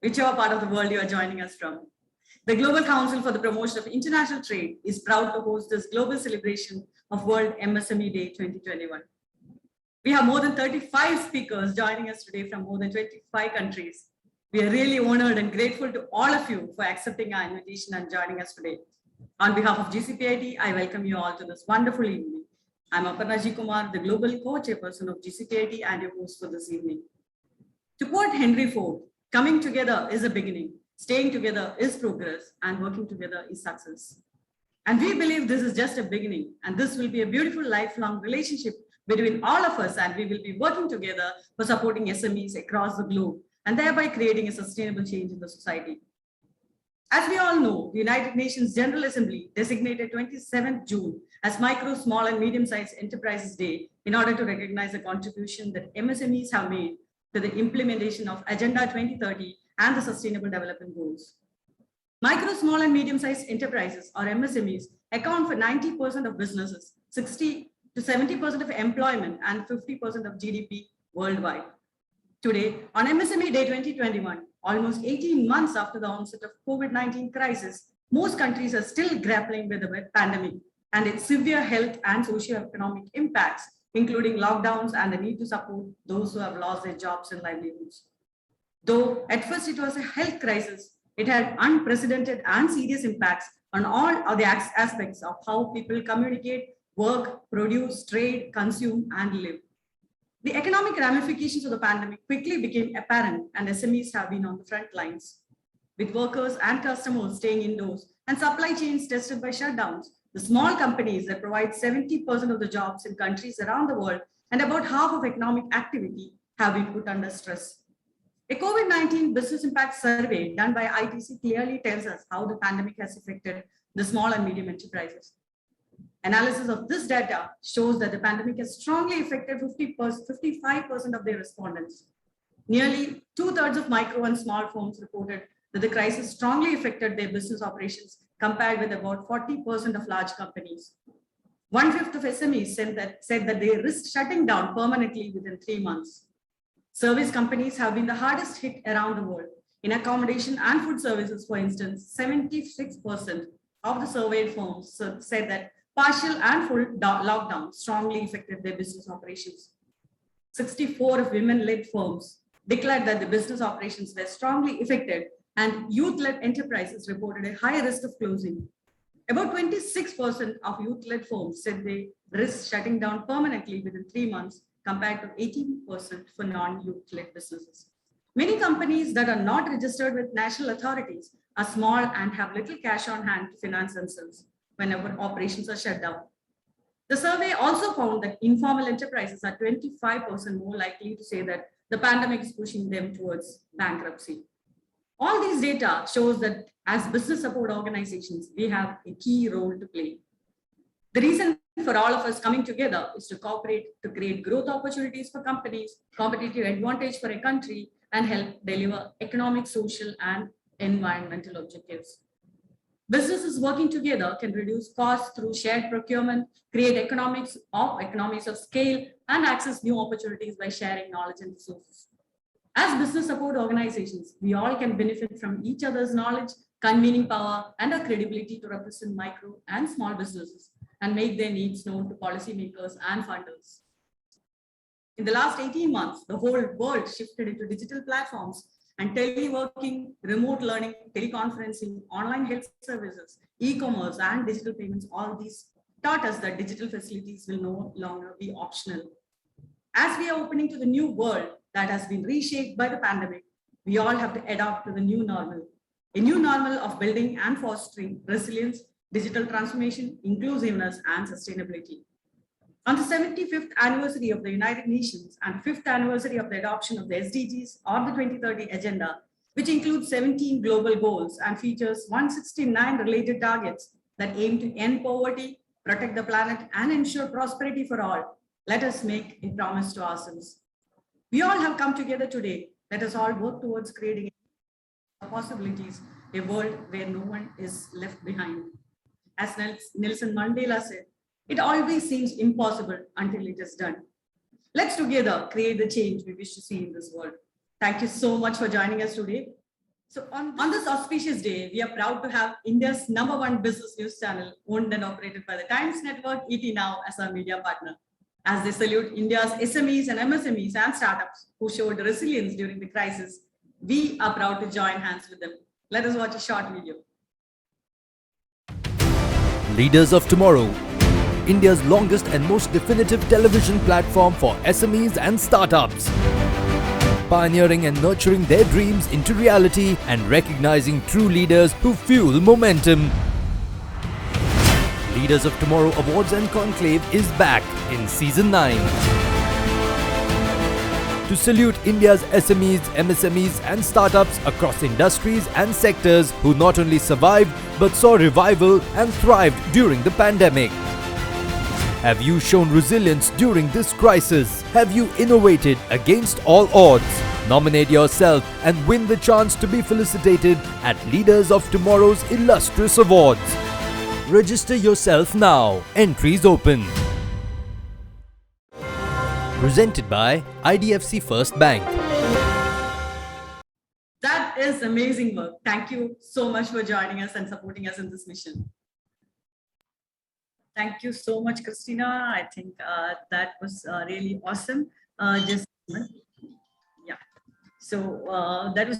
whichever part of the world you are joining us from. The Global Council for the Promotion of International Trade is proud to host this global celebration of World MSME Day 2021. We have more than 35 speakers joining us today from more than 25 countries. We are really honored and grateful to all of you for accepting our invitation and joining us today. On behalf of Gcpd, I welcome you all to this wonderful evening. I'm Aparna G. Kumar, the Global Co-Chairperson of Gcpd and your host for this evening. To quote Henry Ford, coming together is a beginning, staying together is progress, and working together is success. And we believe this is just a beginning, and this will be a beautiful lifelong relationship between all of us, and we will be working together for supporting SMEs across the globe and thereby creating a sustainable change in the society. As we all know, the United Nations General Assembly designated 27th June as Micro, Small and Medium-Sized Enterprises Day in order to recognize the contribution that MSMEs have made to the implementation of Agenda 2030 and the Sustainable Development Goals. Micro, small and medium-sized enterprises or MSMEs account for 90% of businesses, 60 to 70% of employment and 50% of GDP worldwide. Today, on MSME Day 2021, almost 18 months after the onset of COVID-19 crisis, most countries are still grappling with the pandemic and its severe health and socio-economic impacts, including lockdowns and the need to support those who have lost their jobs and livelihoods. Though at first it was a health crisis, it had unprecedented and serious impacts on all of the aspects of how people communicate, work, produce, trade, consume, and live. The economic ramifications of the pandemic quickly became apparent, and SMEs have been on the front lines. With workers and customers staying indoors and supply chains tested by shutdowns, the small companies that provide 70% of the jobs in countries around the world and about half of economic activity have been put under stress. A COVID-19 business impact survey done by ITC clearly tells us how the pandemic has affected the small and medium enterprises. Analysis of this data shows that the pandemic has strongly affected 55% of their respondents. Nearly 2/3 of micro and small firms reported that the crisis strongly affected their business operations compared with about 40% of large companies. 1/5 of SMEs said that they risked shutting down permanently within 3 months. Service companies have been the hardest hit around the world. In accommodation and food services, for instance, 76% of the surveyed firms said that partial and full lockdown strongly affected their business operations. 64 of women-led firms declared that the business operations were strongly affected, and youth-led enterprises reported a high risk of closing. About 26% of youth-led firms said they risked shutting down permanently within 3 months, compared to 18% for non-youth-led businesses. Many companies that are not registered with national authorities are small and have little cash on hand to finance themselves whenever operations are shut down. The survey also found that informal enterprises are 25% more likely to say that the pandemic is pushing them towards bankruptcy. All these data shows that as business support organizations, we have a key role to play. The reason for all of us coming together is to cooperate to create growth opportunities for companies, competitive advantage for a country, and help deliver economic, social, and environmental objectives. Businesses working together can reduce costs through shared procurement, create economies of scale, and access new opportunities by sharing knowledge and resources. As business support organizations, we all can benefit from each other's knowledge, convening power, and our credibility to represent micro and small businesses and make their needs known to policymakers and funders. In the last 18 months, the whole world shifted into digital platforms, and teleworking, remote learning, teleconferencing, online health services, e-commerce, and digital payments, all these taught us that digital facilities will no longer be optional. As we are opening to the new world that has been reshaped by the pandemic, we all have to adapt to the new normal, a new normal of building and fostering resilience, digital transformation, inclusiveness, and sustainability. On the 75th anniversary of the United Nations and 5th anniversary of the adoption of the SDGs or the 2030 Agenda, which includes 17 global goals and features 169 related targets that aim to end poverty, protect the planet, and ensure prosperity for all, let us make a promise to ourselves. We all have come together today. Let us all work towards creating possibilities, a world where no one is left behind. As Nelson Mandela said, it always seems impossible until it is done. Let's together create the change we wish to see in this world. Thank you so much for joining us today. So on this auspicious day, we are proud to have India's #1 business news channel owned and operated by the Times Network, ETNow, as our media partner. As they salute India's SMEs and MSMEs and startups who showed resilience during the crisis, we are proud to join hands with them. Let us watch a short video. Leaders of Tomorrow, India's longest and most definitive television platform for SMEs and startups. Pioneering and nurturing their dreams into reality and recognizing true leaders who fuel momentum. Leaders of Tomorrow Awards and Conclave is back in Season 9. To salute India's SMEs, MSMEs and startups across industries and sectors who not only survived but saw revival and thrived during the pandemic. Have you shown resilience during this crisis? Have you innovated against all odds? Nominate yourself and win the chance to be felicitated at Leaders of Tomorrow's illustrious awards. Register yourself now. Entries open. Presented by IDFC First Bank. That is amazing work. Thank you so much for joining us and supporting us in this mission. Thank you so much, Christina. I think that was really awesome. So that was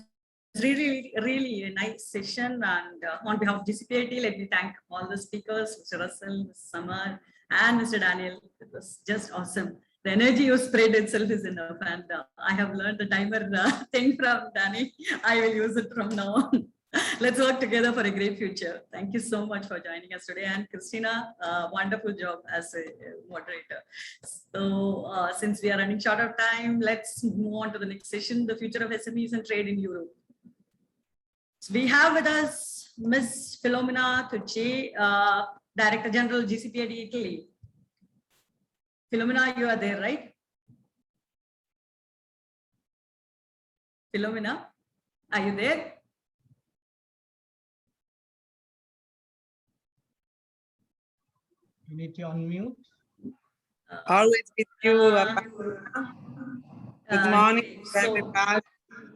really a nice session. And on behalf of Gcpd, let me thank all the speakers, Mr. Russell, Mr. Samar, and Mr. Daniel. It was just awesome. The energy you spread itself is enough. And I have learned the timer thing from Danny. I will use it from now on. Let's work together for a great future. Thank you so much for joining us today. And Christina, wonderful job as a moderator. So since we are running short of time, let's move on to the next session, the future of SMEs and trade in Europe. So we have with us Ms. Filomena Tucci, Director General, Gcpd, Italy. Filomena, you are there, right? Filomena, are you there? You need to unmute. Always with you. Good morning, everybody.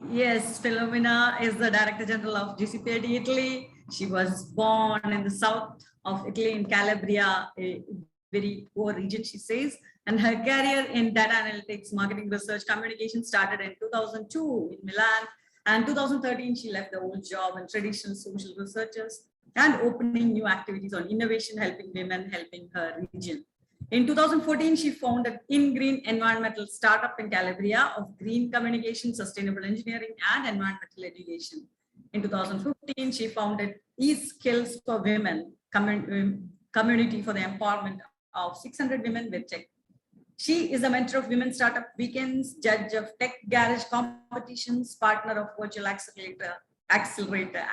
Yes, Filomena is the Director General of Gcpd, Italy. She was born in the south of Italy in Calabria, a very poor region, she says. And her career in data analytics, marketing research, communication started in 2002 in Milan. And 2013, she left the old job in traditional social researchers and opening new activities on innovation, helping women, helping her region. In 2014, she founded InGreen Environmental Startup in Calabria of green communication, sustainable engineering, and environmental education. In 2015, she founded eSkills for Women, community for the empowerment of 600 women with tech. She is a mentor of Women Startup Weekends, judge of Tech Garage competitions, partner of Virtual Accelerator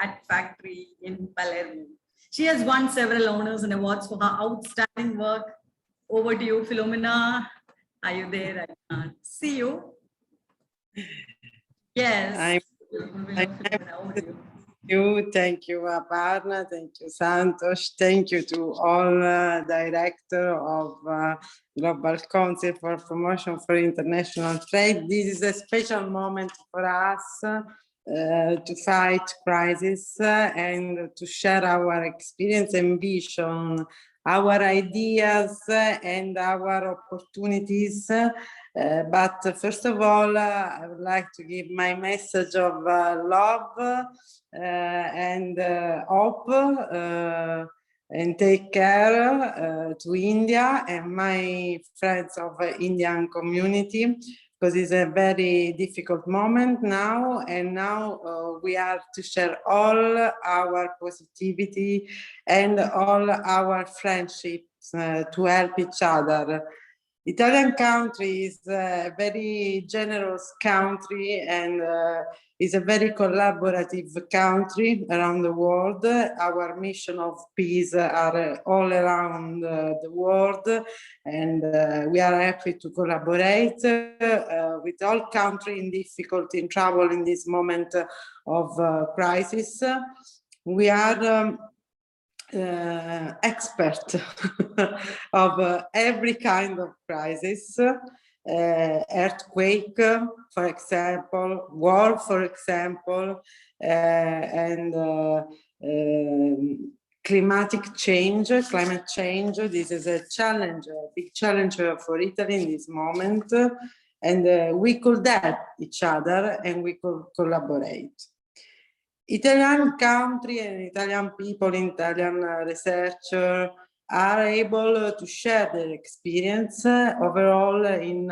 at Factory in Palermo. She has won several honors and awards for her outstanding work. Over to you, Filomena. Are you there? I can't see you. Yes. Thank you, Aparna. Thank you, Santosh. Thank you to all director of Global Council for Promotion for International Trade. This is a special moment for us to fight crisis and to share our experience and vision, our ideas and our opportunities. But first of all, I would like to give my message of love and hope and take care to India and my friends of Indian community, because it's a very difficult moment now, and now we are to share all our positivity and all our friendships to help each other. Italian country is a very generous country and is a very collaborative country around the world. Our mission of peace are all around the world, and we are happy to collaborate with all countries in difficulty, in trouble in this moment of crisis. We are expert of every kind of crisis. earthquake, for example, war, for example, and climate change. This is a challenge, a big challenge for Italy in this moment, and we could help each other and we could collaborate. Italian country and Italian people, Italian researchers are able to share their experience overall in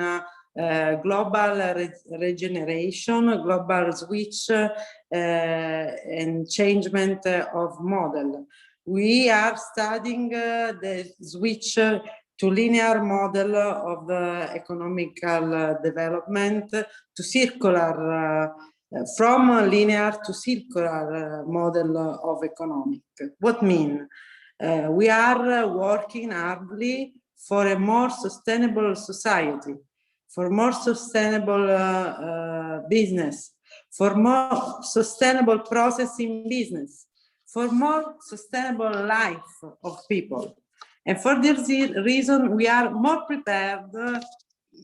global regeneration, global switch and changement of model. We are studying the switch to linear model of economical development to circular, from linear to circular model of economic. What mean? We are working hardly for a more sustainable society, for more sustainable business, for more sustainable process in business, for more sustainable life of people. And for this reason, we are more prepared,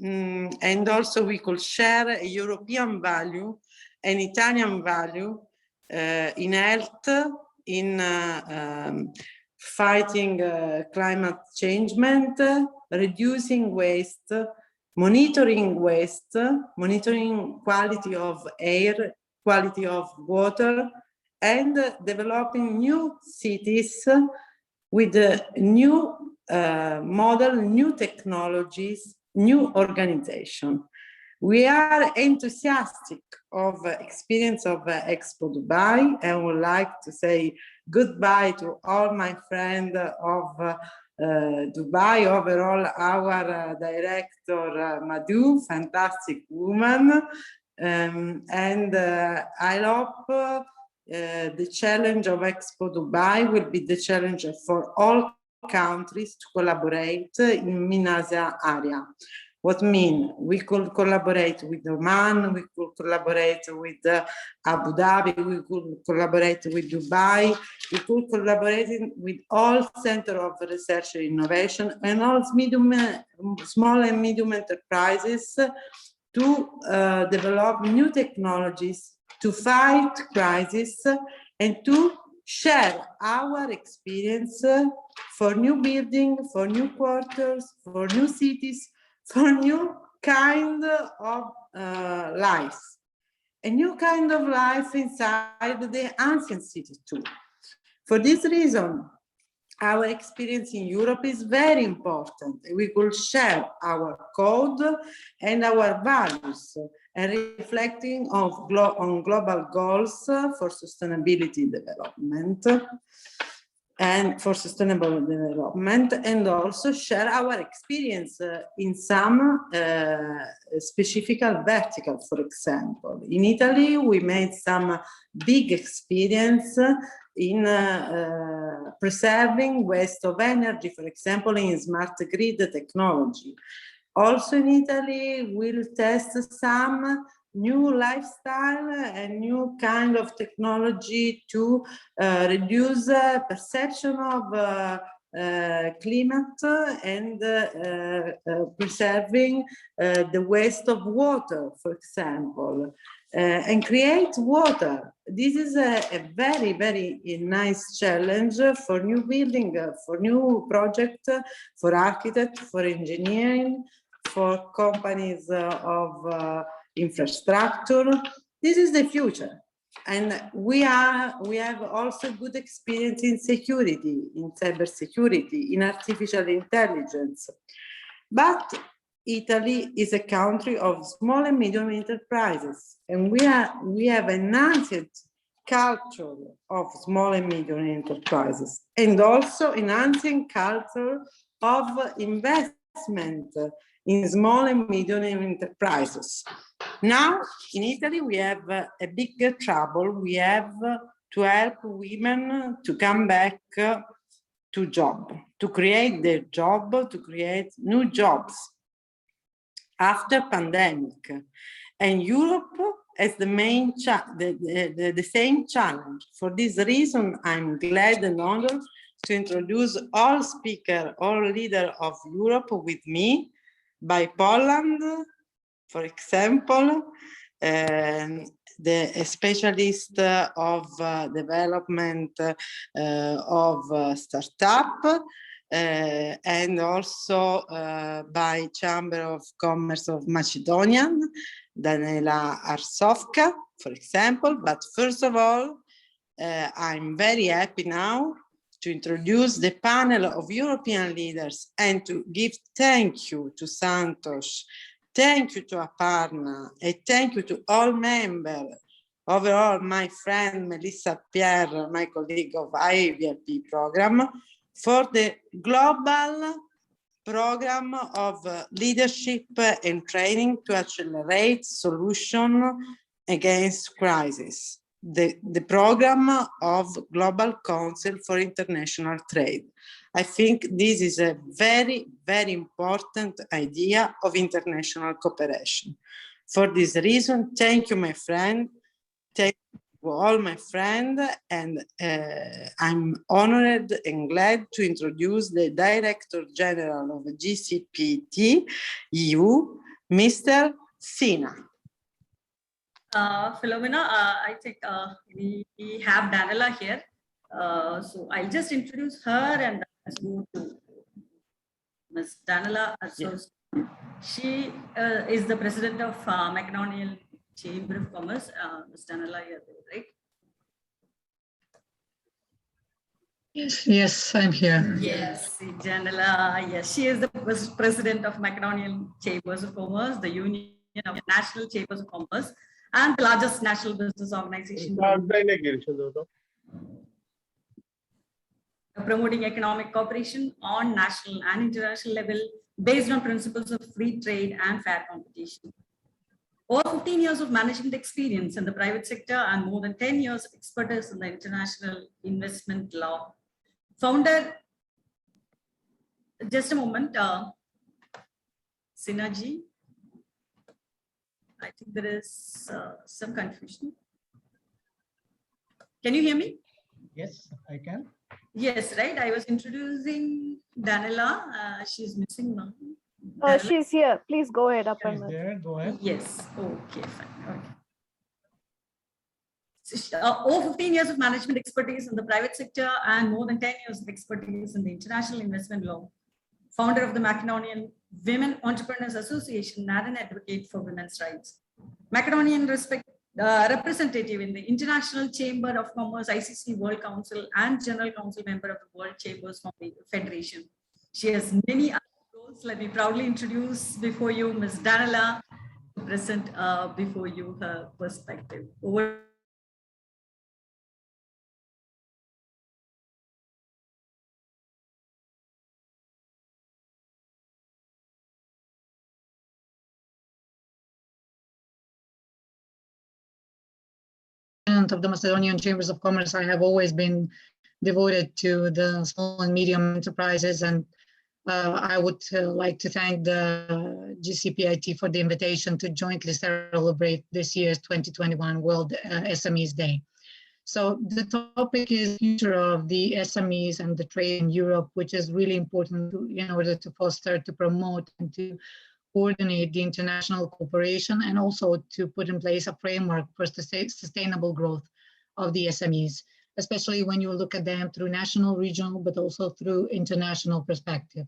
and also we could share a European value, an Italian value in health, in fighting climate change, reducing waste, monitoring quality of air, quality of water, and developing new cities with a new model, new technologies, new organization. We are enthusiastic of experience of Expo Dubai, and would like to say goodbye to all my friends of Dubai. Overall, our director Madhu, fantastic woman, and I hope the challenge of Expo Dubai will be the challenge for all countries to collaborate in MENA area. What mean? We could collaborate with Oman, we could collaborate with Abu Dhabi, we could collaborate with Dubai, we could collaborate with all centers of research and innovation and all small and medium enterprises to develop new technologies, to fight crisis, and to share our experience for new building, for new quarters, for new cities, for new kind of life, a new kind of life inside the ancient city too. For this reason, our experience in Europe is very important. We could share our code and our values and reflecting on global goals for sustainability development and for sustainable development, and also share our experience in some specific vertical. For example, in Italy, we made some big experience in preserving waste of energy, for example, in smart grid technology. Also in Italy, we'll test some new lifestyle and new kind of technology to reduce perception of climate and preserving the waste of water, for example, and create water. This is a very, very nice challenge for new building, for new project, for architects, for engineering, for companies of infrastructure. This is the future, and we have also good experience in security, in cybersecurity, in artificial intelligence. But Italy is a country of small and medium enterprises, and we have an ancient culture of small and medium enterprises, and also an ancient culture of investment in small and medium enterprises. Now, in Italy, we have a bigger trouble. We have to help women to come back to job, to create their job, to create new jobs after pandemic. And Europe has the main the same challenge. For this reason, I'm glad and honored to introduce all speakers, all leaders of Europe with me. by Poland, for example, the specialist of development of startup, and also by Chamber of Commerce of Macedonia, Daniela Arsovka, for example. But first of all, I'm very happy now to introduce the panel of European leaders and to give thank you to Santos, thank you to Aparna, and thank you to all members. Overall, my friend Melissa Pierre, my colleague of IVLP program, for the global program of leadership and training to accelerate solution against crisis. The program of Global Council for International Trade. I think this is a very, very important idea of international cooperation. For this reason, thank you, my friend. Thank you all, my friend. And I'm honored and glad to introduce the Director General of Gcpd EU, Mr. Sina. Philomena, I think we have Daniela here. So I'll just introduce her and let's go to Ms. Daniela. So she is the president of Micronian Chamber of Commerce. Ms. Daniela, you're there, right? Yes, I'm here. Yes, Daniela. Yes, she is the president of Micronian Chambers of Commerce, the Union of National Chambers of Commerce, and the largest national business organization promoting economic cooperation on national and international level based on principles of free trade and fair competition. Over 15 years of management experience in the private sector and more than 10 years of expertise in the international investment law. Founder, just a moment, Synergy. I think there is some confusion. Can you hear me? Yes, I can. Yes, right. I was introducing Daniela. She's missing now. She's here. Please go ahead, Is there? Go ahead. Yes. Okay, fine. Okay. Over 15 years of management expertise in the private sector and more than 10 years of expertise in the international investment law. Founder of the Micronian Women Entrepreneurs Association and an advocate for women's rights. Micronian representative in the International Chamber of Commerce, ICC World Council, and General Council member of the World Chambers Federation. She has many other roles. Let me proudly introduce before you Ms. Daniela to present before you her perspective. Over. Of the Macedonian Chambers of Commerce, I have always been devoted to the small and medium enterprises, and I would like to thank the GCPIT for the invitation to jointly celebrate this year's 2021 World SMEs Day. So the topic is future of the SMEs and the trade in Europe, which is really important in order to foster, to promote, and to coordinate the international cooperation, and also to put in place a framework for sustainable growth of the SMEs, especially when you look at them through national, regional, but also through international perspective.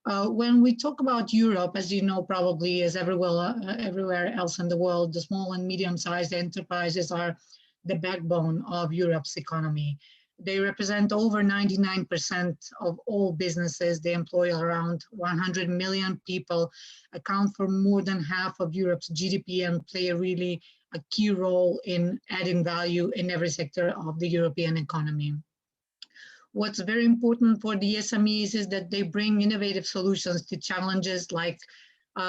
When we talk about Europe, as you know, probably as everywhere else in the world, the small and medium-sized enterprises are the backbone of Europe's economy. They represent over 99% of all businesses. They employ around 100 million people, account for more than half of Europe's GDP, and play a key role in adding value in every sector of the European economy. What's very important for the SMEs is that they bring innovative solutions to challenges like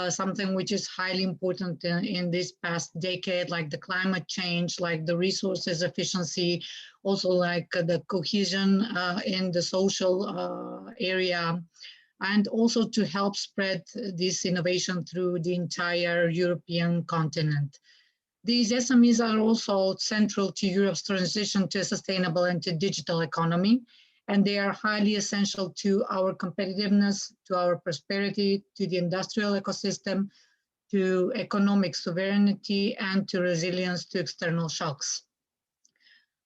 something which is highly important in this past decade, like the climate change, like the resources efficiency, also like the cohesion in the social area, and also to help spread this innovation through the entire European continent. These SMEs are also central to Europe's transition to a sustainable and to digital economy. and they are highly essential to our competitiveness, to our prosperity, to the industrial ecosystem, to economic sovereignty, and to resilience to external shocks.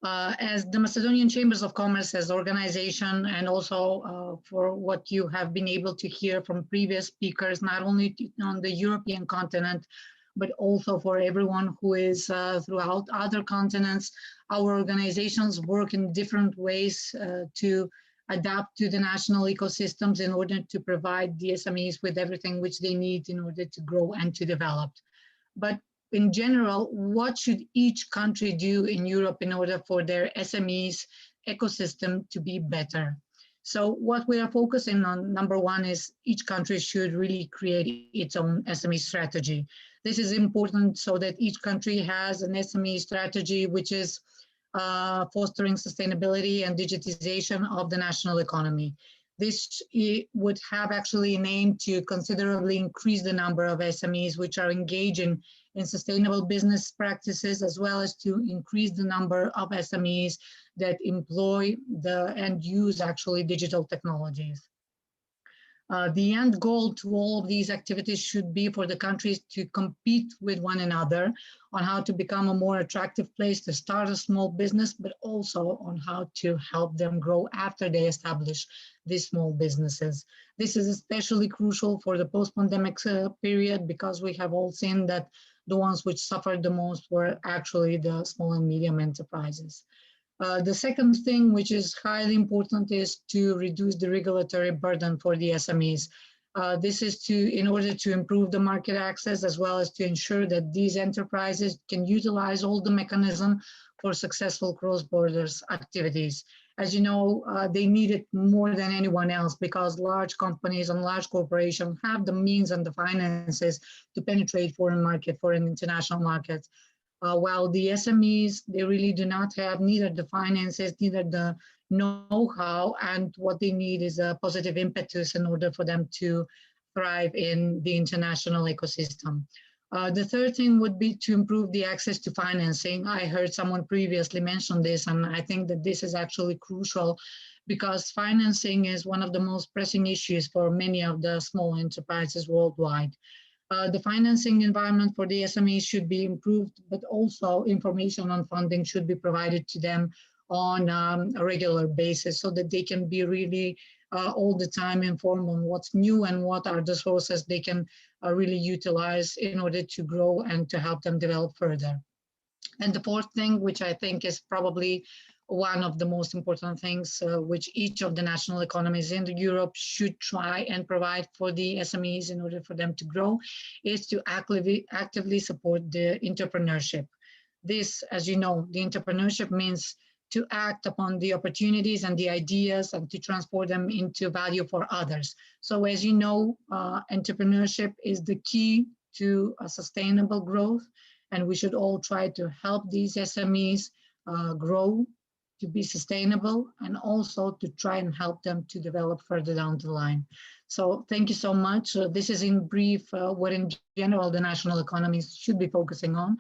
As the Macedonian Chambers of Commerce as organization, and also for what you have been able to hear from previous speakers, not only on the European continent, but also for everyone who is throughout other continents, our organizations work in different ways to adapt to the national ecosystems in order to provide the SMEs with everything which they need in order to grow and to develop. But in general, what should each country do in Europe in order for their SMEs ecosystem to be better? So what we are focusing on, number one, is each country should really create its own SME strategy. This is important so that each country has an SME strategy which is fostering sustainability and digitization of the national economy. This would have actually an aim to considerably increase the number of SMEs which are engaging in sustainable business practices, as well as to increase the number of SMEs that employ and use actually digital technologies. The end goal to all of these activities should be for the countries to compete with one another on how to become a more attractive place to start a small business, but also on how to help them grow after they establish these small businesses. This is especially crucial for the post-pandemic period, because we have all seen that the ones which suffered the most were actually the small and medium enterprises. The second thing, which is highly important, is to reduce the regulatory burden for the SMEs. This is in order to improve the market access, as well as to ensure that these enterprises can utilize all the mechanism for successful cross-border activities. As you know, they need it more than anyone else, because large companies and large corporations have the means and the finances to penetrate foreign international markets. While the SMEs, they really do not have neither the finances, neither the know-how, and what they need is a positive impetus in order for them to thrive in the international ecosystem. The third thing would be to improve the access to financing. I heard someone previously mention this, and I think that this is actually crucial, because financing is one of the most pressing issues for many of the small enterprises worldwide. The financing environment for the SMEs should be improved, but also information on funding should be provided to them on a regular basis, so that they can be really all the time informed on what's new and what are the sources they can really utilize in order to grow and to help them develop further. And the fourth thing, which I think is probably one of the most important things which each of the national economies in Europe should try and provide for the SMEs in order for them to grow, is to actively support the entrepreneurship. This, as you know, the entrepreneurship means to act upon the opportunities and the ideas and to transform them into value for others. So as you know, entrepreneurship is the key to a sustainable growth, and we should all try to help these SMEs grow, to be sustainable, and also to try and help them to develop further down the line. So thank you so much. This is in brief what in general the national economies should be focusing on,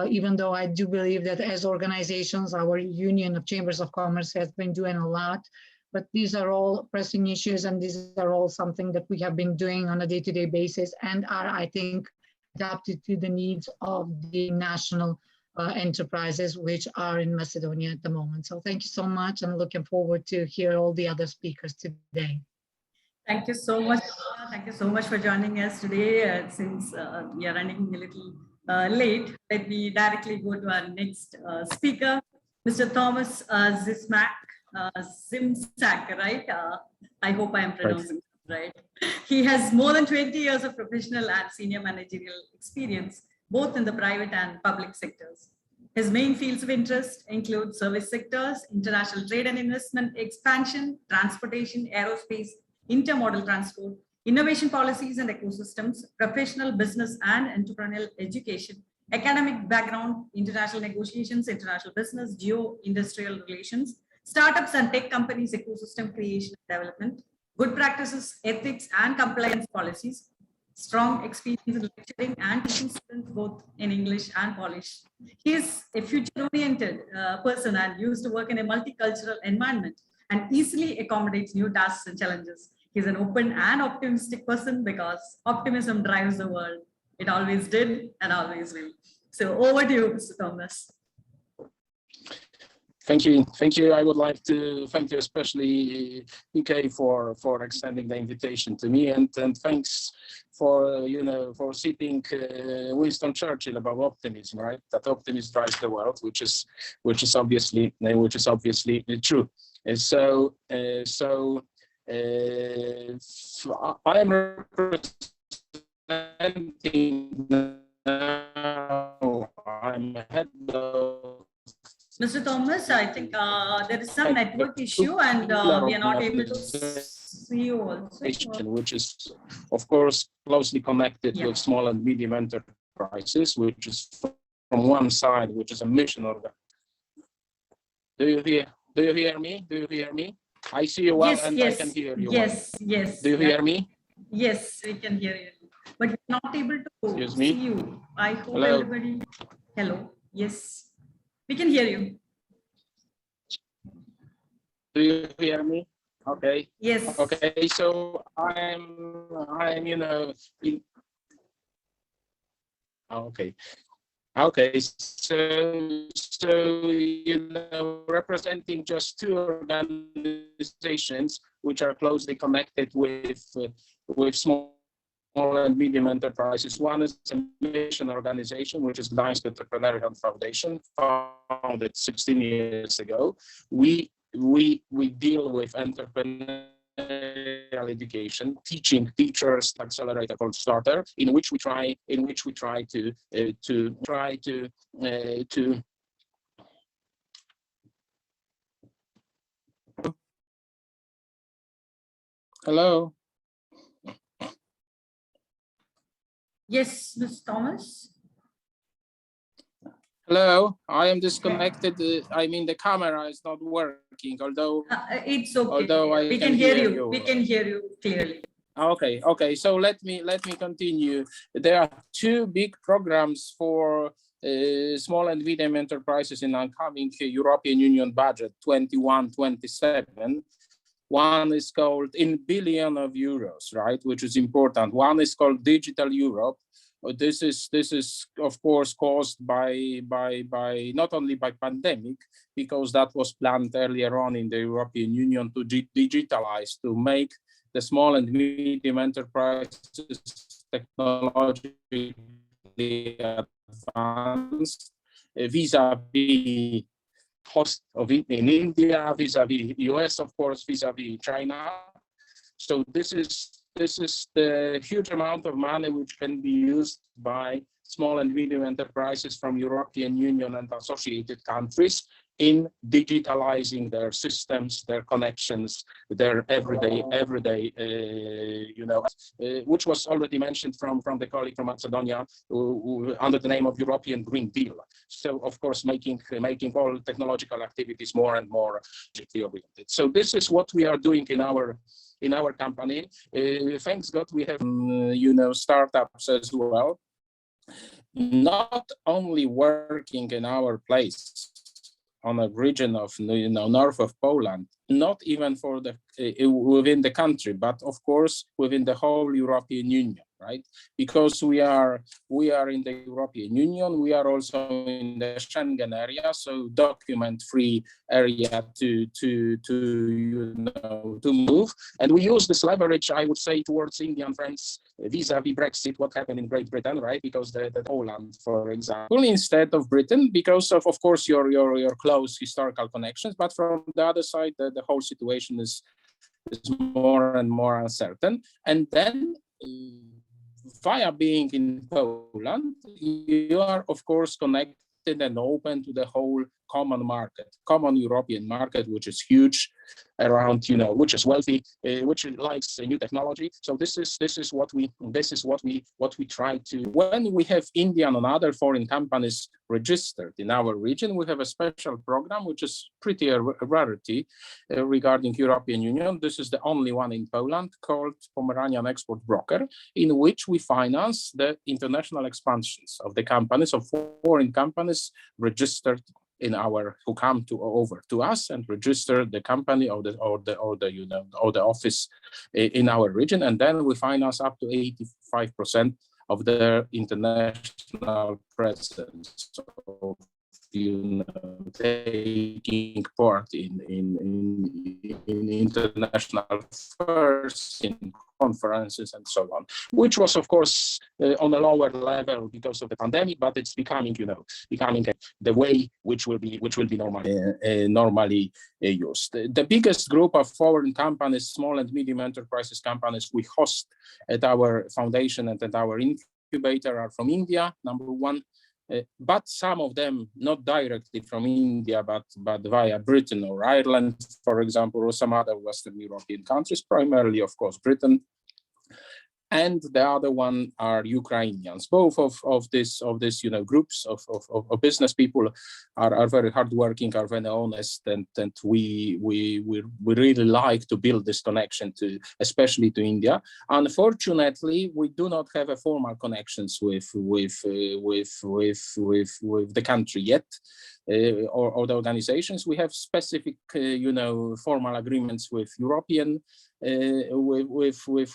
even though I do believe that as organizations, our Union of Chambers of Commerce has been doing a lot, but these are all pressing issues, and these are all something that we have been doing on a day-to-day basis and are, I think, adapted to the needs of the national enterprises which are in Macedonia at the moment. So thank you so much. I'm looking forward to hear all the other speakers today. Thank you so much. Thank you so much for joining us today. Since we are running a little late, let me directly go to our next speaker, Mr. Thomas Zimczak, right? I hope I am pronouncing it right. He has more than 20 years of professional and senior managerial experience, both in the private and public sectors. His main fields of interest include service sectors, international trade and investment expansion, transportation, aerospace, intermodal transport, innovation policies and ecosystems, professional business and entrepreneurial education, academic background, international negotiations, international business, geo-industrial relations, startups and tech companies, ecosystem creation and development, good practices, ethics and compliance policies, strong experience in lecturing and teaching students both in English and Polish. He is a future-oriented person and used to work in a multicultural environment and easily accommodates new tasks and challenges. He's an open and optimistic person because optimism drives the world. It always did and always will. So over to you, Mr. Thomas. Thank you. Thank you. I would like to thank you especially, UK, for extending the invitation to me, and thanks for for citing Winston Churchill about optimism, right? That optimism drives the world, which is obviously true. And so I am representing now. I'm head of Mr. Thomas, I think there is some network issue and we are not able to see you also. Which is, of course, closely connected Yeah. with small and medium enterprises, which is from one side, which is a mission organ. Do you hear me? Do you hear me? I see you well, Yes, and yes, I can hear you yes, well. yes. Do you yeah. hear me? Yes, we can hear you, but we're not able to Excuse me? see you. I hope Hello? everybody. Hello. Yes, we can hear you. Do you hear me? Okay. Yes. Okay. So I'm okay. Okay, so representing just two organizations which are closely connected with small and medium enterprises. One is a mission organization, which is Gdańsk Entrepreneurial Foundation, founded 16 years ago. We deal with entrepreneurial education, teaching teachers accelerator called Starter, in which we try to Hello. Yes, Ms. Thomas. Hello, I am disconnected. I mean, the camera is not working, although It's okay. although I We can hear you. We can hear you clearly. Okay. So let me continue. There are two big programs for small and medium enterprises in upcoming European Union budget 21-27. One is called in billion of euros, right, which is important. One is called Digital Europe. This is of course caused by not only by pandemic, because that was planned earlier on in the European Union to digitalize, to make the small and medium enterprises technologically advanced vis-a-vis host of it in India, vis-a-vis US, of course, vis-a-vis China. So this is the huge amount of money which can be used by small and medium enterprises from European Union and associated countries in digitalizing their systems, their connections, their everyday, which was already mentioned from the colleague from Macedonia under the name of European Green Deal. So, of course, making all technological activities more and more digitally oriented. So this is what we are doing in our company. Thanks God, we have startups as well, not only working in our place on a region of north of Poland, not even for the within the country, but of course within the whole European Union, right? Because we are in the European Union, we are also in the Schengen area, so document-free area to move, and we use this leverage, I would say, towards Indian friends vis-a-vis Brexit, what happened in Great Britain, right? Because the Poland, for example, instead of Britain, because of course your close historical connections, but from the other side, the whole situation is more and more uncertain. And then via being in Poland, you are of course connected and open to the whole common market, common European market, which is huge, around, which is wealthy, which likes new technology. So this is what we try to. When we have Indian and other foreign companies registered in our region, we have a special program, which is pretty a rarity regarding European Union. This is the only one in Poland, called Pomeranian Export Broker, in which we finance the international expansions of the companies, of foreign companies registered who come over to us and register the company or the office in our region, and then we finance up to 85% of their international presence. So, taking part in international fairs, in conferences, and so on, which was, of course, on a lower level because of the pandemic, but it's becoming, the way which will be normally used. The biggest group of foreign companies, small and medium enterprises companies we host at our foundation and at our incubator are from India, number one. But some of them not directly from India, but via Britain or Ireland, for example, or some other Western European countries, primarily, of course, Britain. And the other one are Ukrainians. Both of this groups of business people are very hardworking, are very honest, and we really like to build this connection especially to India. Unfortunately, we do not have a formal connections with the country yet. Or the organizations. We have specific, formal agreements with European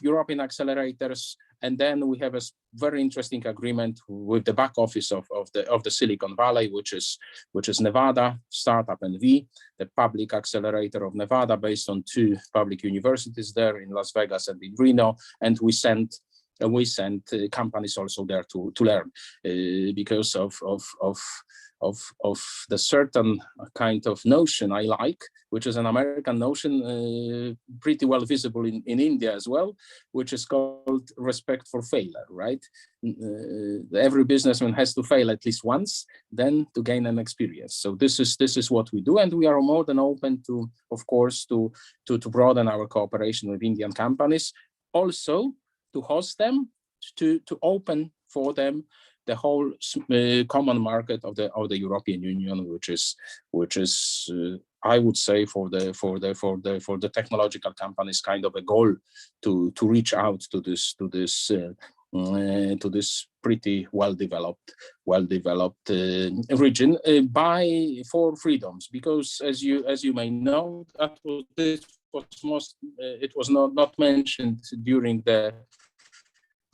European accelerators, and then we have a very interesting agreement with the back office of the Silicon Valley, which is Nevada Startup NV, the public accelerator of Nevada, based on 2 public universities there in Las Vegas and in Reno, and we send companies also there to learn because of the certain kind of notion I like, which is an American notion, pretty well visible in India as well, which is called respect for failure, right? Every businessman has to fail at least once, then to gain an experience. So this is what we do, and we are more than open to, of course, to broaden our cooperation with Indian companies, also to host them, to open for them the whole common market of the European Union, which is I would say for the technological companies kind of a goal to reach out to this pretty well developed region by 4 freedoms, because as you may know, it was not mentioned during the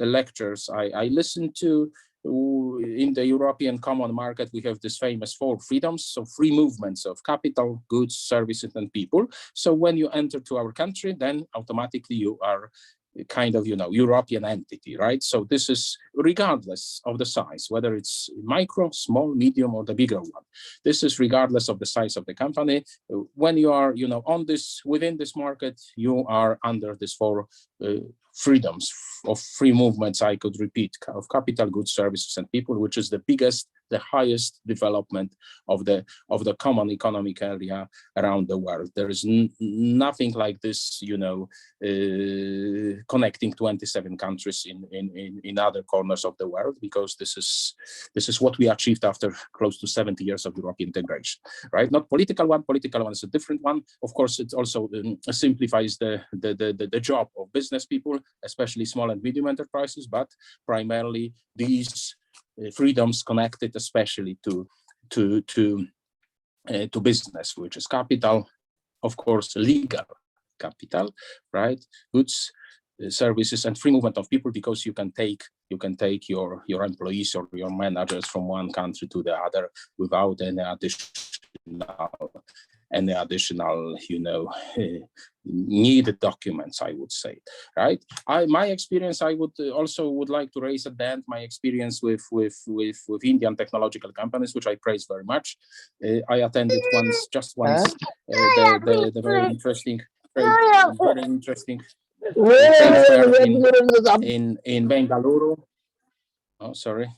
lectures I listened to. In the European common market, we have this famous 4 freedoms, so free movements of capital, goods, services, and people. So when you enter to our country, then automatically you are kind of, European entity, right? So this is regardless of the size, whether it's micro, small, medium, or the bigger one. This is regardless of the size of the company. When you are, within this market, you are under this 4 freedoms of free movements, I could repeat, of capital, goods, services, and people, which is the biggest, the highest development of the common economic area around the world. There is nothing like this, connecting 27 countries in other corners of the world, because this is what we achieved after close to 70 years of European integration, right? Not political one is a different one. Of course, it also simplifies the job of business people, especially small and medium enterprises, but primarily these freedoms connected especially to business, which is capital, of course, legal capital, right? Goods, services, and free movement of people, because you can take your employees or your managers from one country to the other without any additional needed documents, I would say, right? My experience, I would like to raise at the end my experience with Indian technological companies, which I praise very much. I attended just once the very interesting in Bengaluru. Oh, sorry.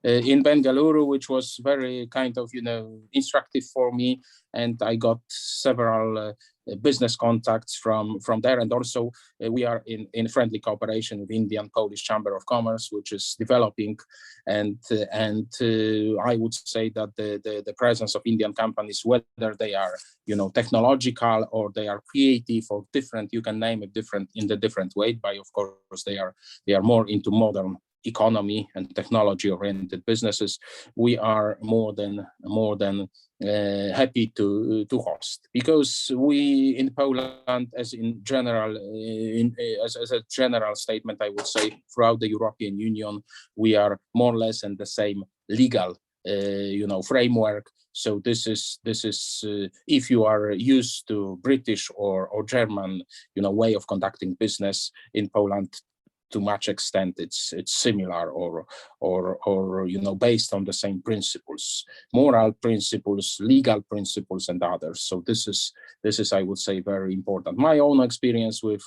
In Bengaluru, which was very kind of, instructive for me, and I got several business contacts from there, and also we are in friendly cooperation with Indian Polish Chamber of Commerce, which is developing, and I would say that the presence of Indian companies, whether they are technological or they are creative or different, you can name it different in the different way, but of course they are more into modern economy and technology-oriented businesses, we are more than happy to host, because we in Poland, as in general, as a general statement, I would say throughout the European Union, we are more or less in the same legal framework. So this is if you are used to British or German way of conducting business in Poland, to much extent it's similar or based on the same principles, moral principles, legal principles, and others. So this is I would say very important. My own experience with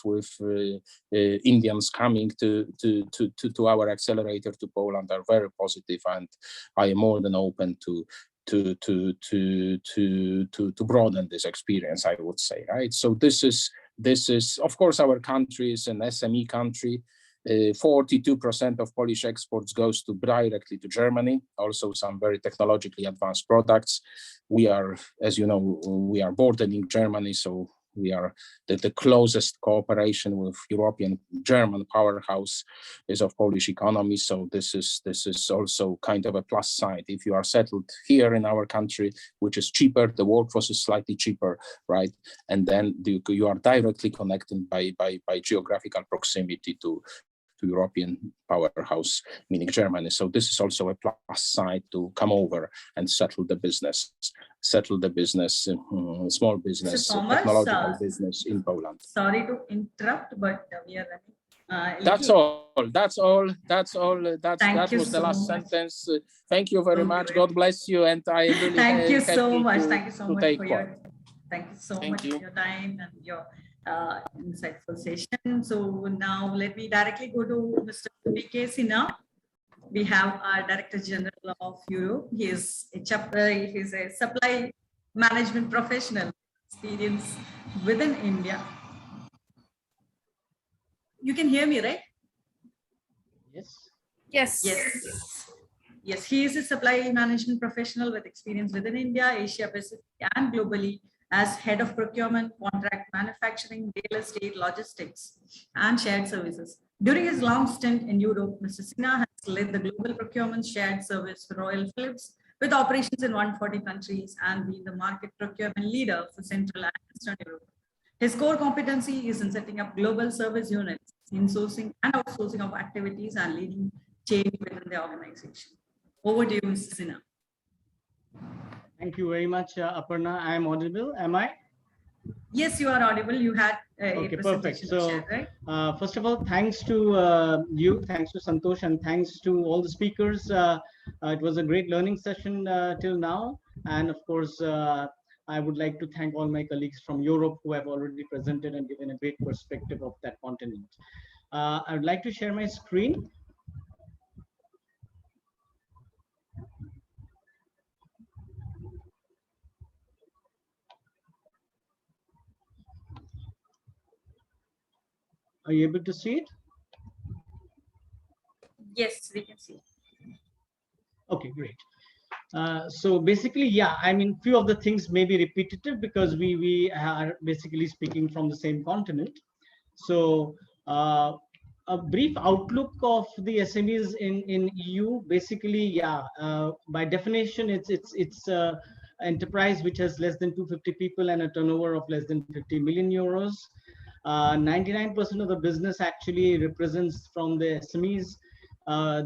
Indians coming to our accelerator to Poland are very positive, and I am more than open to broaden this experience, I would say, right? So this is of course, our country is an SME country. 42% of Polish exports goes directly to Germany, also some very technologically advanced products. We are, as you know, we are bordering Germany, so we are the closest cooperation with European German powerhouse is of Polish economy. So this is also kind of a plus side. If you are settled here in our country, which is cheaper, the workforce is slightly cheaper, right? And then you are directly connected by geographical proximity to European powerhouse, meaning Germany. So this is also a plus side to come over and settle the business, small business, technological business in Poland. Sorry to interrupt, but we are running. That's all. That was the last much. sentence. Thank you very much. God bless you, and I am really Thank you happy so much. to, Thank you so to much take for part. your. Thank you so Thank much you. for your time and your insightful session. So now let me directly go to Mr. V.K. Sinha. We have our Director General of Europe. He is a supply management professional, experience within India. You can hear me, right? Yes. Yes. Yes, he is a supply management professional with experience within India, Asia Pacific, and globally as head of procurement, contract manufacturing, real estate, logistics, and shared services. During his long stint in Europe, Mr. Sinha has led the global procurement shared service for Royal Philips with operations in 140 countries and been the market procurement leader for Central and Eastern Europe. His core competency is in setting up global service units, insourcing and outsourcing of activities, and leading change within the organization. Over to you, Mr. Sinha. Thank you very much, Aparna. I am audible, am I? Yes, you are audible. You had a Okay, presentation perfect. to So, share, right? first of all, thanks to you, thanks to Santosh, and thanks to all the speakers. It was a great learning session till now. And of course, I would like to thank all my colleagues from Europe who have already presented and given a great perspective of that continent. I would like to share my screen. Are you able to see it? Yes, we can see. Okay, great. So basically, yeah, I mean, few of the things may be repetitive because we are basically speaking from the same continent. So a brief outlook of the SMEs in EU, basically, yeah, by definition, it's enterprise which has less than 250 people and a turnover of less than 50 million euros. 99% of the business actually represents from the SMEs.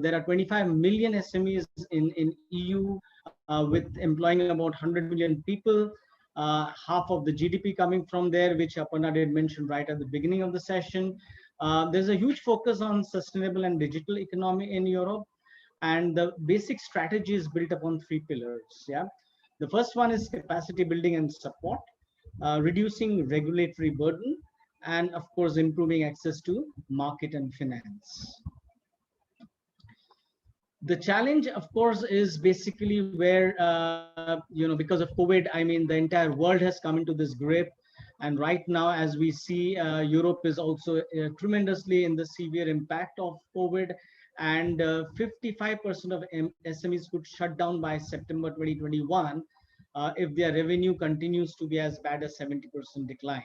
There are 25 million SMEs in EU with employing about 100 million people. Half of the GDP coming from there, which Aparna did mention right at the beginning of the session. There's a huge focus on sustainable and digital economy in Europe. And the basic strategy is built upon 3 pillars. Yeah, the first one is capacity building and support, reducing regulatory burden, and of course, improving access to market and finance. The challenge, of course, is basically where, because of COVID, I mean, the entire world has come into this grip. And right now, as we see, Europe is also tremendously in the severe impact of COVID. And 55% of SMEs could shut down by September 2021 if their revenue continues to be as bad as 70% decline.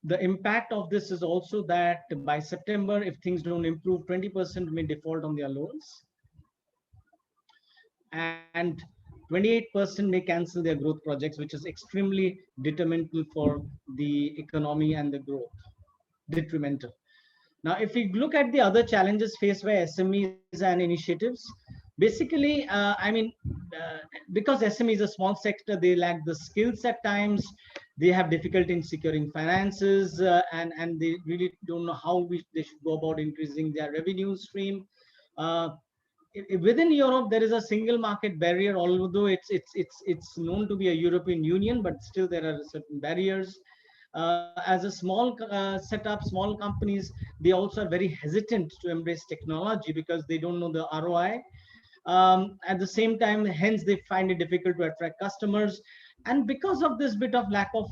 The impact of this is also that by September, if things don't improve, 20% may default on their loans, and 28% may cancel their growth projects, which is extremely detrimental for the economy and the growth. Detrimental. Now, if we look at the other challenges faced by SMEs and initiatives, basically, because SME is a small sector, they lack the skills at times. They have difficulty in securing finances, and they really don't know how they should go about increasing their revenue stream. Within Europe, there is a single market barrier, although it's known to be a European Union, but still there are certain barriers. As a small setup, small companies, they also are very hesitant to embrace technology because they don't know the ROI. At the same time, hence they find it difficult to attract customers. And because of this bit of lack of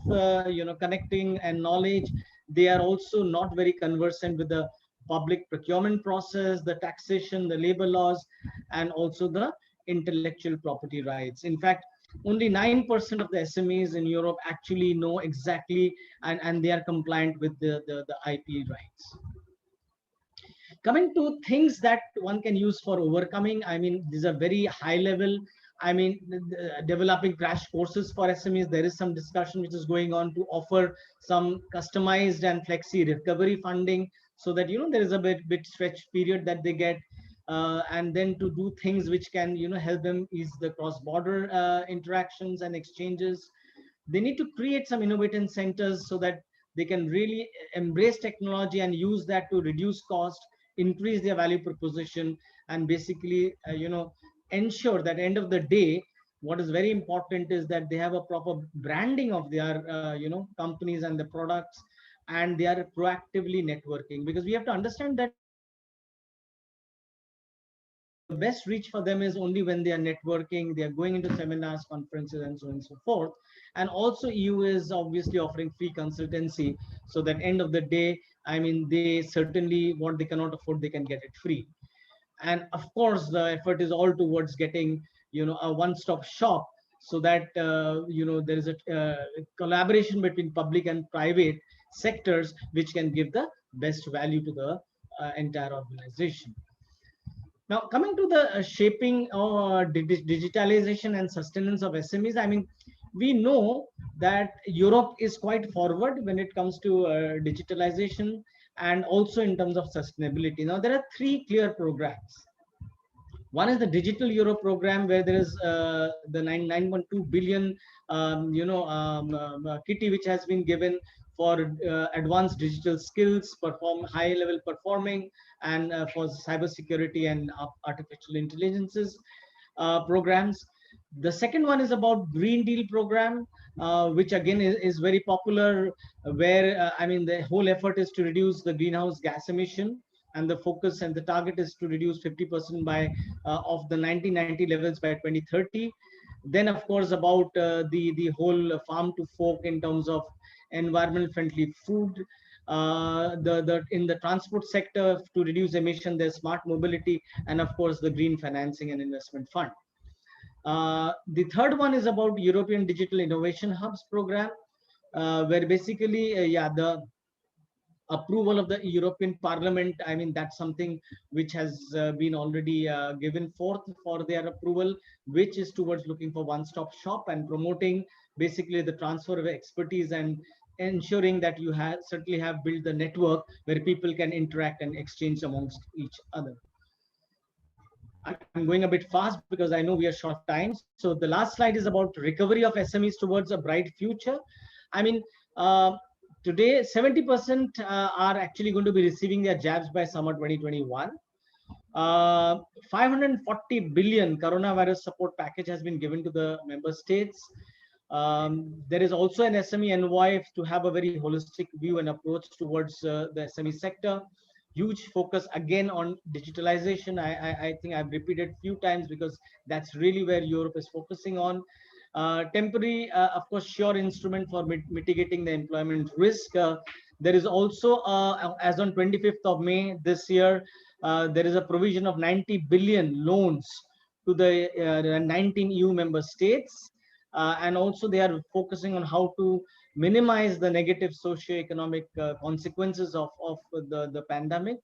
connecting and knowledge, they are also not very conversant with the public procurement process, the taxation, the labor laws, and also the intellectual property rights. In fact, only 9% of the SMEs in Europe actually know exactly and they are compliant with the IP rights. Coming to things that one can use for overcoming, I mean, these are very high level. I mean, developing crash courses for SMEs. There is some discussion which is going on to offer some customized and flexi recovery funding so that, there is a bit stretch period that they get. And then to do things which can help them ease the cross-border interactions and exchanges. They need to create some innovative centers so that they can really embrace technology and use that to reduce cost, increase their value proposition, and basically ensure that end of the day, what is very important is that they have a proper branding of their companies and the products, and they are proactively networking, because we have to understand that the best reach for them is only when they are networking, they are going into seminars, conferences, and so on and so forth. And also EU is obviously offering free consultancy, so that end of the day, I mean, they certainly what they cannot afford, they can get it free. And of course, the effort is all towards getting a one-stop shop, so that there is a collaboration between public and private sectors, which can give the best value to the entire organization. Now, coming to the shaping or digitalization and sustenance of SMEs, I mean, we know that Europe is quite forward when it comes to digitalization and also in terms of sustainability. Now, there are three clear programs. One is the Digital Euro program, where there is the 9.2 billion kitty which has been given for advanced digital skills, high-level performing, and for cybersecurity and artificial intelligences programs. The second one is about Green Deal program, which again is very popular, where I mean, the whole effort is to reduce the greenhouse gas emission, and the focus and the target is to reduce 50% by of the 1990 levels by 2030. Then, of course, about the whole farm to fork in terms of environment friendly food, in the transport sector to reduce emission, there's smart mobility, and of course the green financing and investment fund. The third one is about European Digital Innovation Hubs program, where basically the approval of the European Parliament, I mean, that's something which has been already given forth for their approval, which is towards looking for one-stop shop and promoting basically the transfer of expertise and ensuring that you certainly have built the network where people can interact and exchange amongst each other. I'm going a bit fast because I know we are short time. So the last slide is about recovery of SMEs towards a bright future. I mean, today 70% are actually going to be receiving their jabs by summer 2021. 540 billion coronavirus support package has been given to the member states. There is also an SME envoy to have a very holistic view and approach towards the SME sector. Huge focus again on digitalization. I think I've repeated a few times because that's really where Europe is focusing on. Temporary, of course, sure instrument for mitigating the employment risk. There is also, as on 25th of May this year, there is a provision of 90 billion loans to the 19 EU member states. And also they are focusing on how to minimize the negative socio-economic consequences of the pandemic.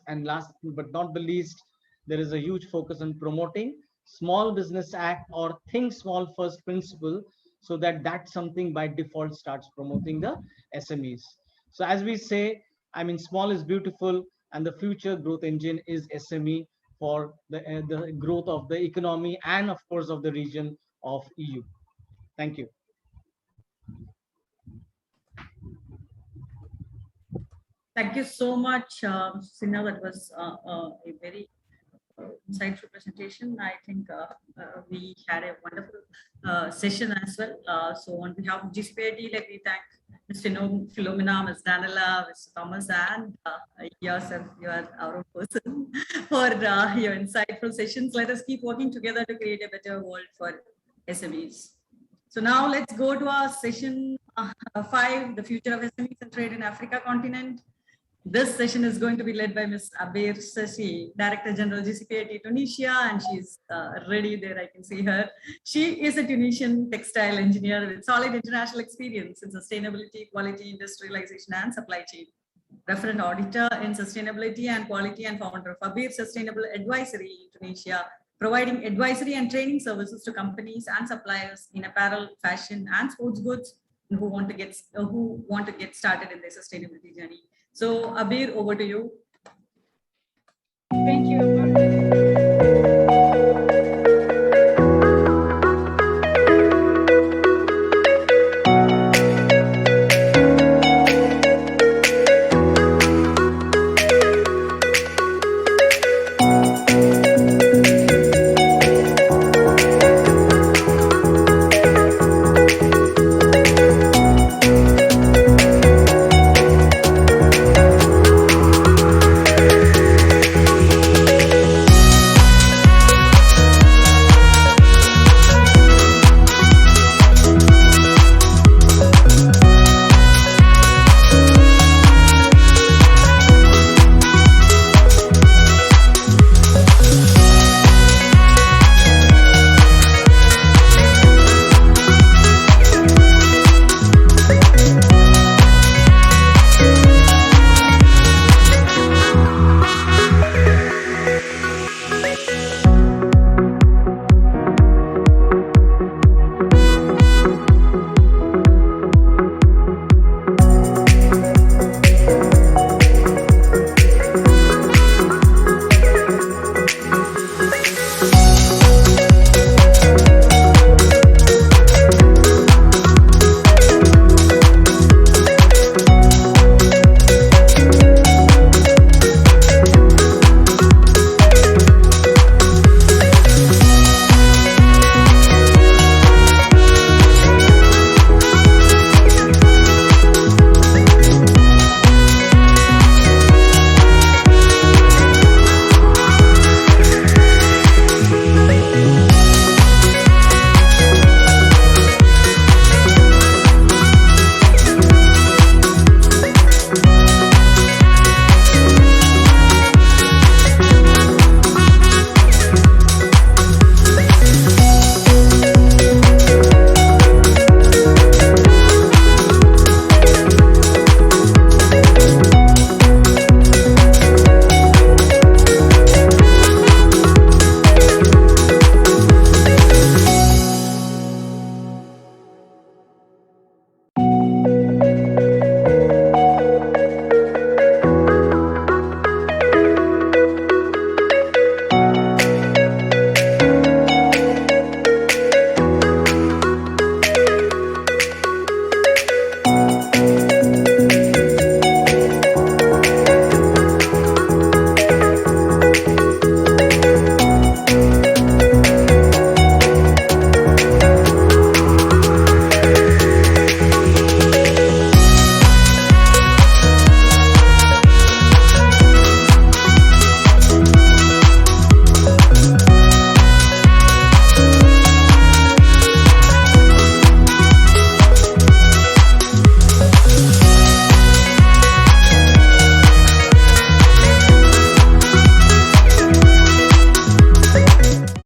And last but not the least, there is a huge focus on promoting Small Business Act or Think Small First principle, so that that's something by default starts promoting the SMEs. So as we say, I mean, small is beautiful, and the future growth engine is SME for the growth of the economy and of course of the region of EU. Thank you. Thank you so much, Sinha. That was a very insightful presentation. I think we had a wonderful session as well. So on behalf of Gcpd, let me thank Mr. Philomena, Ms. Danila, Mr. Thomas, and yourself, you are our own person, for your insightful sessions. Let us keep working together to create a better world for SMEs. So now let's go to our session 5, the future of SMEs and trade in Africa continent. This session is going to be led by Ms. Abir Sasi, Director General Gcpd Tunisia, and she's ready there. I can see her. She is a Tunisian textile engineer with solid international experience in sustainability, quality, industrialization, and supply chain. Referent auditor in sustainability and quality, and founder of Abir Sustainable Advisory in Tunisia, providing advisory and training services to companies and suppliers in apparel, fashion, and sports goods who want to get started in their sustainability journey. So Abir, over to you. Thank you.